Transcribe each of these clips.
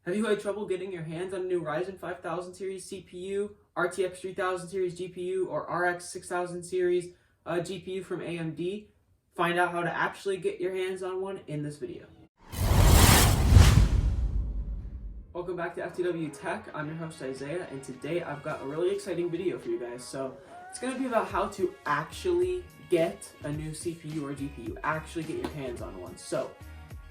Have you had trouble getting your hands on a new Ryzen 5000 series CPU, RTX 3000 series GPU, or RX 6000 series GPU from AMD? Find out how to actually get your hands on one in this video. Welcome back to FTW Tech. I'm your host Isaiah, and today I've got a really exciting video for you guys. So it's going to be about how to actually get a new CPU or GPU, actually get your hands on one. So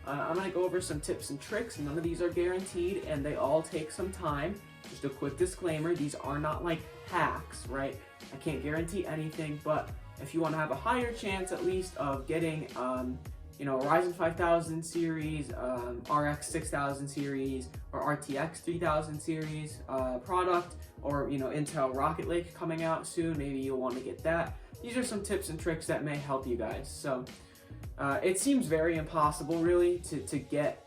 I'm going to go over some tips and tricks. None of these are guaranteed, and they all take some time. Just a quick disclaimer, these are not like hacks, right? I can't guarantee anything, but if you want to have a higher chance at least of getting Ryzen 5000 series, RX 6000 series, or RTX 3000 series product, or Intel Rocket Lake coming out soon, maybe you'll want to get that. These are some tips and tricks that may help you guys. So it seems very impossible really to get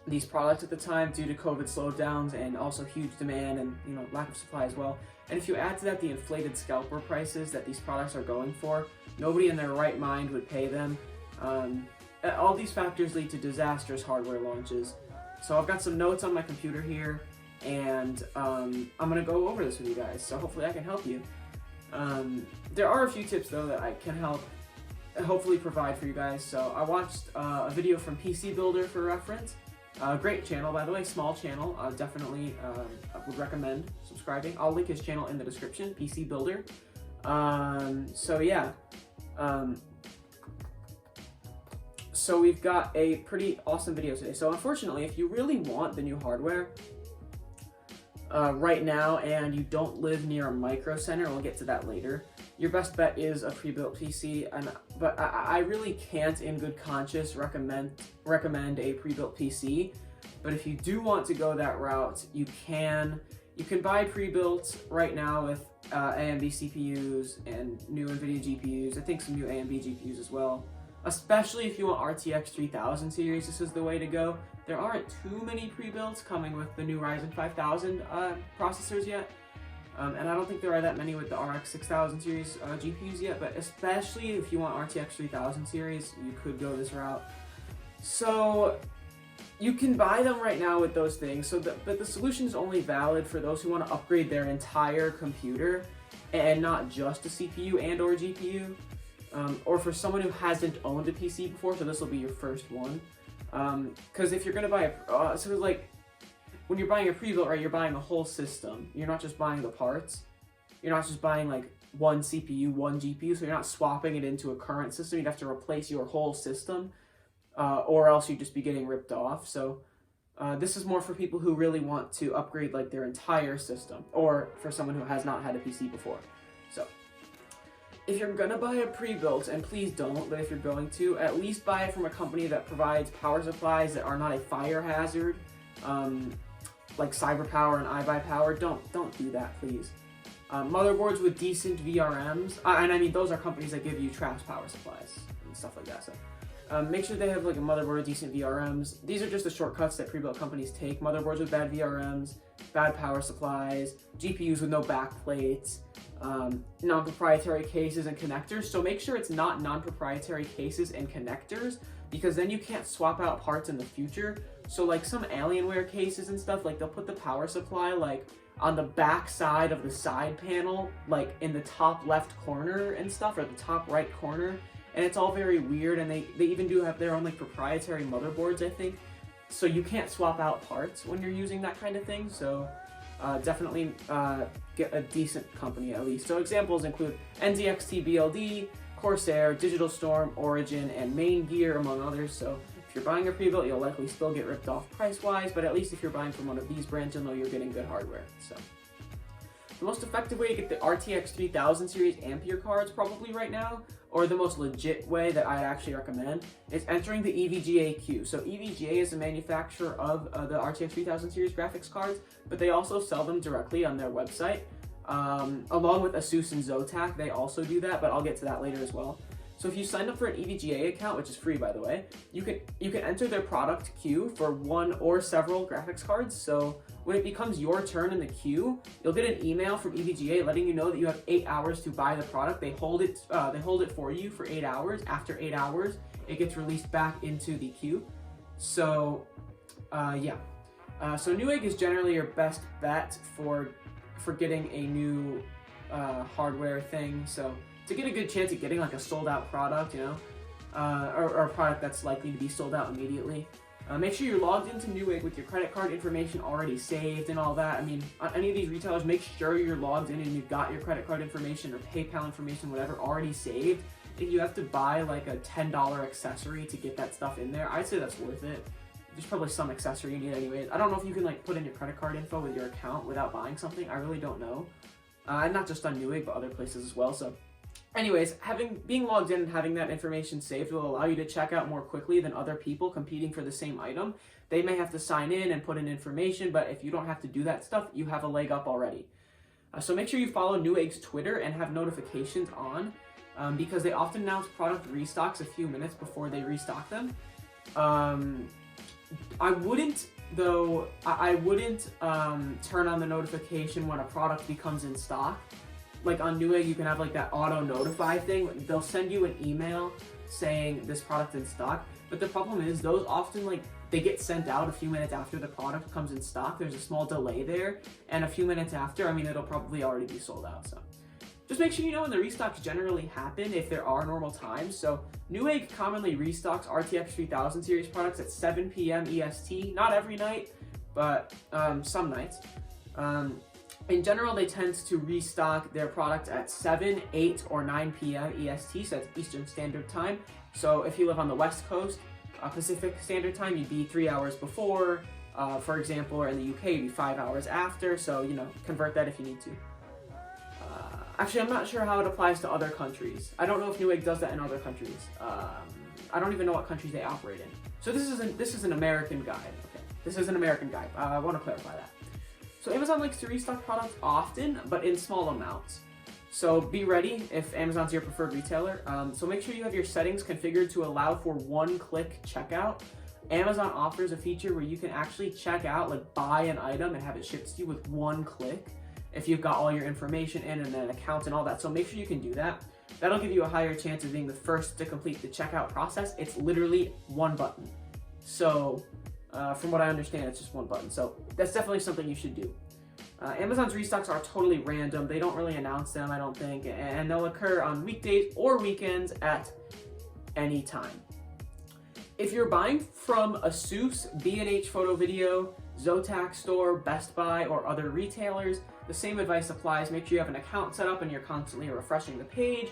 these products at the time due to COVID slowdowns and also huge demand and lack of supply as well. And if you add to that the inflated scalper prices that these products are going for, nobody in their right mind would pay them. All these factors lead to disastrous hardware launches. So I've got some notes on my computer here, and I'm going to go over this with you guys, so hopefully I can help you. There are a few tips though that I can hopefully provide for you guys. So I watched a video from PC Builder for reference. Great channel, by the way, small channel. Definitely I would recommend subscribing. I'll link his channel in the description, PC Builder. So yeah. So we've got a pretty awesome video today. So unfortunately, if you really want the new hardware right now and you don't live near a micro center, we'll get to that later, your best bet is a pre-built PC. But I really can't in good conscience recommend a pre-built PC. But if you do want to go that route, you can buy pre-built right now with AMD CPUs and new NVIDIA GPUs. I think some new AMD GPUs as well. Especially if you want RTX 3000 series, this is the way to go. There aren't too many pre-builts coming with the new Ryzen 5000 processors yet. And I don't think there are that many with the RX 6000 series GPUs yet, but especially if you want RTX 3000 series, you could go this route. So you can buy them right now with those things, but the solution is only valid for those who want to upgrade their entire computer and not just a CPU and or GPU. Or for someone who hasn't owned a PC before, so this will be your first one. Because if you're going to buy when you're buying a pre-built, right, you're buying a whole system. You're not just buying the parts. You're not just buying like one CPU, one GPU, so you're not swapping it into a current system. You'd have to replace your whole system, or else you'd just be getting ripped off. So this is more for people who really want to upgrade like their entire system, or for someone who has not had a PC before. So if you're gonna buy a pre-built, and please don't, but if you're going to, at least buy it from a company that provides power supplies that are not a fire hazard, like CyberPower and iBuyPower. Don't do that, please. Motherboards with decent VRMs, and I mean those are companies that give you trash power supplies and stuff like that. So make sure they have like a motherboard with decent VRMs. These are just the shortcuts that pre-built companies take. Motherboards with bad VRMs, bad power supplies, GPUs with no backplates, non-proprietary cases and connectors. So make sure it's not non-proprietary cases and connectors, because then you can't swap out parts in the future. So like some Alienware cases and stuff, like they'll put the power supply like on the back side of the side panel, like in the top left corner and stuff, or the top right corner, and it's all very weird. And they even do have their own like proprietary motherboards, I think. So you can't swap out parts when you're using that kind of thing. So definitely get a decent company at least. So examples include NZXT BLD, Corsair, Digital Storm, Origin, and Main Gear, among others. So if you're buying a pre-built, you'll likely still get ripped off price-wise, but at least if you're buying from one of these brands, you'll know you're getting good hardware. So the most effective way to get the RTX 3000 series Ampere cards probably right now, or the most legit way that I'd actually recommend, is entering the EVGA queue. So EVGA is the manufacturer of the RTX 3000 series graphics cards, but they also sell them directly on their website. Along with Asus and Zotac, they also do that, but I'll get to that later as well. So if you sign up for an EVGA account, which is free by the way, you can enter their product queue for one or several graphics cards. So when it becomes your turn in the queue, you'll get an email from EVGA letting you know that you have 8 hours to buy the product. They hold it for you for 8 hours. After 8 hours, it gets released back into the queue. So yeah. So NewEgg is generally your best bet for getting a new hardware thing. So to get a good chance at getting like a sold out product, you know, or a product that's likely to be sold out immediately. Make sure you're logged into NewEgg with your credit card information already saved and all that. I mean, on any of these retailers, make sure you're logged in and you've got your credit card information or PayPal information, whatever, already saved. If you have to buy like a $10 accessory to get that stuff in there, I'd say that's worth it. There's probably some accessory you need anyways. I don't know if you can like put in your credit card info with your account without buying something. I really don't know. And not just on NewEgg, but other places as well. So anyways, being logged in and having that information saved will allow you to check out more quickly than other people competing for the same item. They may have to sign in and put in information, but if you don't have to do that stuff, you have a leg up already. So make sure you follow NewEgg's Twitter and have notifications on, because they often announce product restocks a few minutes before they restock them. I wouldn't turn on the notification when a product becomes in stock. Like on NewEgg, you can have like that auto notify thing. They'll send you an email saying this product's in stock. But the problem is those often like they get sent out a few minutes after the product comes in stock. There's a small delay there, and a few minutes after, I mean, it'll probably already be sold out. So just make sure you know when the restocks generally happen if there are normal times. So NewEgg commonly restocks RTX 3000 series products at 7 p.m. EST. Not every night, but some nights. In general, they tend to restock their product at 7, 8, or 9 p.m. EST, so that's Eastern Standard Time. So if you live on the West Coast, Pacific Standard Time, you'd be 3 hours before, for example, or in the UK, you'd be 5 hours after. So, you know, convert that if you need to. Actually, I'm not sure how it applies to other countries. I don't know if NewEgg does that in other countries. I don't even know what countries they operate in. So this is an American guide. Okay, this is an American guide. I want to clarify that. So Amazon likes to restock products often, but in small amounts. So be ready if Amazon's your preferred retailer. So make sure you have your settings configured to allow for one-click checkout. Amazon offers a feature where you can actually check out, like buy an item and have it shipped to you with one click if you've got all your information in and an account and all that. So make sure you can do that. That'll give you a higher chance of being the first to complete the checkout process. It's literally one button. So from what I understand, it's just one button. So that's definitely something you should do. Amazon's restocks are totally random. They don't really announce them, I don't think, and they'll occur on weekdays or weekends at any time. If you're buying from Asus, B&H Photo Video, Zotac Store, Best Buy, or other retailers, the same advice applies. Make sure you have an account set up and you're constantly refreshing the page.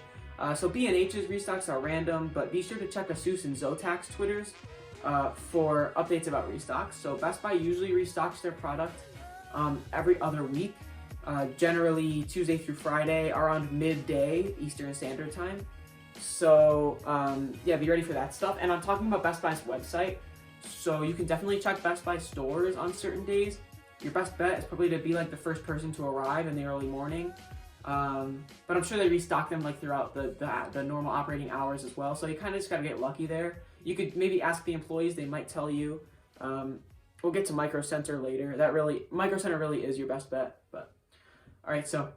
So B&H's restocks are random, but be sure to check Asus and Zotac's Twitters for updates about restocks. So Best Buy usually restocks their product every other week, generally Tuesday through Friday around midday Eastern Standard Time. So yeah, be ready for that stuff. And I'm talking about Best Buy's website, so you can definitely check Best Buy stores on certain days. Your best bet is probably to be like the first person to arrive in the early morning. But I'm sure they restock them like throughout the normal operating hours as well. So you kind of just gotta get lucky there. You could maybe ask the employees; they might tell you. We'll get to Micro Center later. Micro Center really is your best bet. But all right, so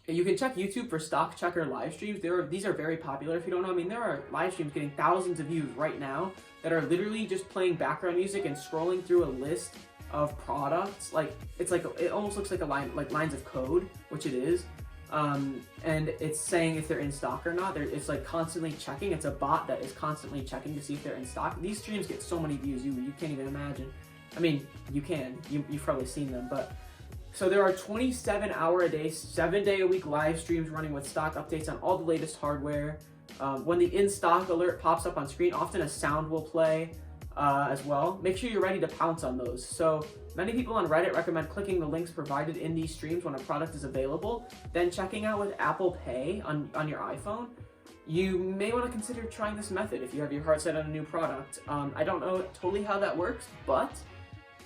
you can check YouTube for stock checker live streams. These are very popular. If you don't know, I mean, there are live streams getting thousands of views right now that are literally just playing background music and scrolling through a list of products. It almost looks like lines of code, which it is. And it's saying if they're in stock or not. It's like constantly checking. It's a bot that is constantly checking to see if they're in stock. These streams get so many views, you can't even imagine. I mean, you can. You've probably seen them, but so there are 27-hour-a-day, 7-day-a-week live streams running with stock updates on all the latest hardware. When the in-stock alert pops up on screen, often a sound will play as well. Make sure you're ready to pounce on those. So many people on Reddit recommend clicking the links provided in these streams when a product is available, then checking out with Apple Pay on your iPhone. You may want to consider trying this method if you have your heart set on a new product. I don't know totally how that works, but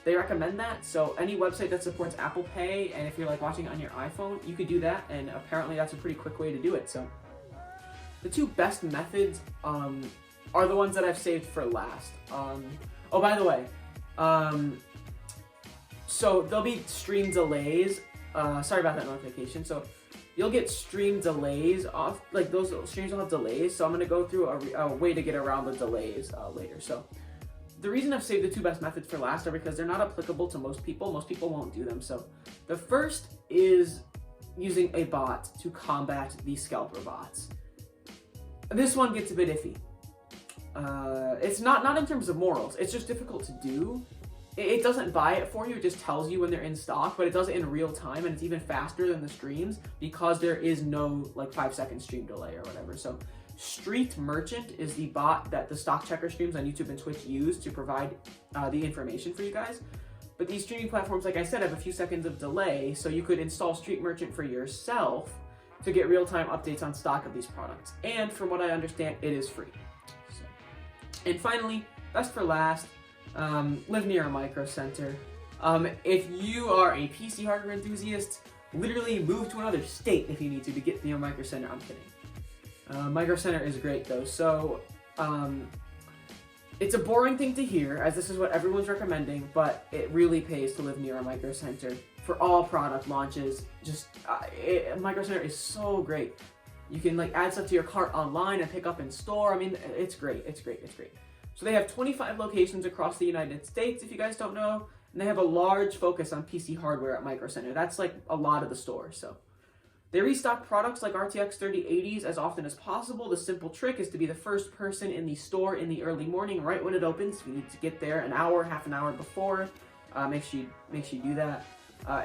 they recommend that. So any website that supports Apple Pay, and if you're like watching on your iPhone, you could do that, and apparently that's a pretty quick way to do it. So the two best methods are the ones that I've saved for last. Oh, by the way, so there'll be stream delays. Sorry about that notification. So you'll get stream delays off, like those streams will have delays. So I'm gonna go through a way to get around the delays later. So the reason I've saved the 2 best methods for last are because they're not applicable to most people. Most people won't do them. So the first is using a bot to combat the scalper bots. This one gets a bit iffy. It's not in terms of morals. It's just difficult to do. It doesn't buy it for you. It just tells you when they're in stock, but it does it in real time, and it's even faster than the streams because there is no like 5-second stream delay or whatever. So Street Merchant is the bot that the stock checker streams on YouTube and Twitch use to provide the information for you guys. But these streaming platforms, like I said, have a few seconds of delay, so you could install Street Merchant for yourself to get real-time updates on stock of these products. And from what I understand, it is free. So. And finally, best for last, live near a micro center. If you are a PC hardware enthusiast, literally move to another state if you need to get near a micro center. I'm kidding. Micro center is great though. So it's a boring thing to hear, as this is what everyone's recommending, but it really pays to live near a micro center for all product launches. Just micro center is so great. You can like add stuff to your cart online and pick up in store. I mean, it's great. It's great. It's great. So they have 25 locations across the United States, if you guys don't know, and they have a large focus on PC hardware at Micro Center. That's like a lot of the store. So they restock products like RTX 3080s as often as possible. The simple trick is to be the first person in the store in the early morning, right when it opens. If you need to get there an hour, half an hour before, make sure you do that.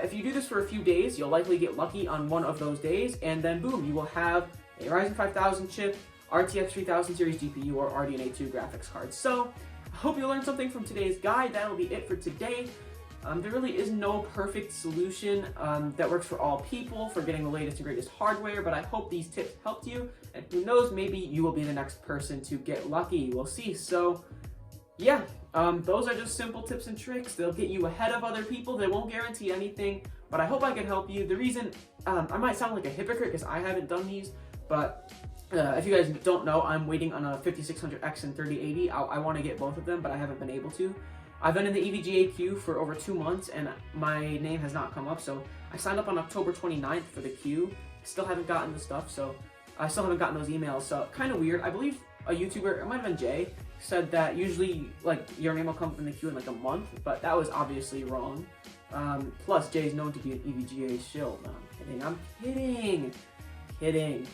If you do this for a few days, you'll likely get lucky on one of those days, and then boom, you will have a Ryzen 5000 chip, RTX 3000 series GPU, or RDNA 2 graphics card. So I hope you learned something from today's guide. That'll be it for today. There really is no perfect solution that works for all people for getting the latest and greatest hardware, but I hope these tips helped you, and who knows, maybe you will be the next person to get lucky. We'll see. So yeah, those are just simple tips and tricks. They'll get you ahead of other people. They won't guarantee anything, but I hope I can help you. The reason I might sound like a hypocrite because I haven't done these, but if you guys don't know, I'm waiting on a 5600X and 3080. I want to get both of them, but I haven't been able to. I've been in the EVGA queue for over 2 months, and my name has not come up, so I signed up on October 29th for the queue. Still haven't gotten the stuff, so I still haven't gotten those emails, so kind of weird. I believe a YouTuber, it might have been Jay, said that usually like your name will come up in the queue in like a month, but that was obviously wrong. Plus, Jay's known to be an EVGA shill. No, I'm kidding.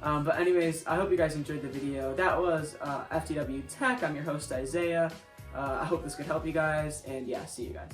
But anyways, I hope you guys enjoyed the video. That was FTW Tech. I'm your host, Isaiah. I hope this could help you guys, and yeah, see you guys.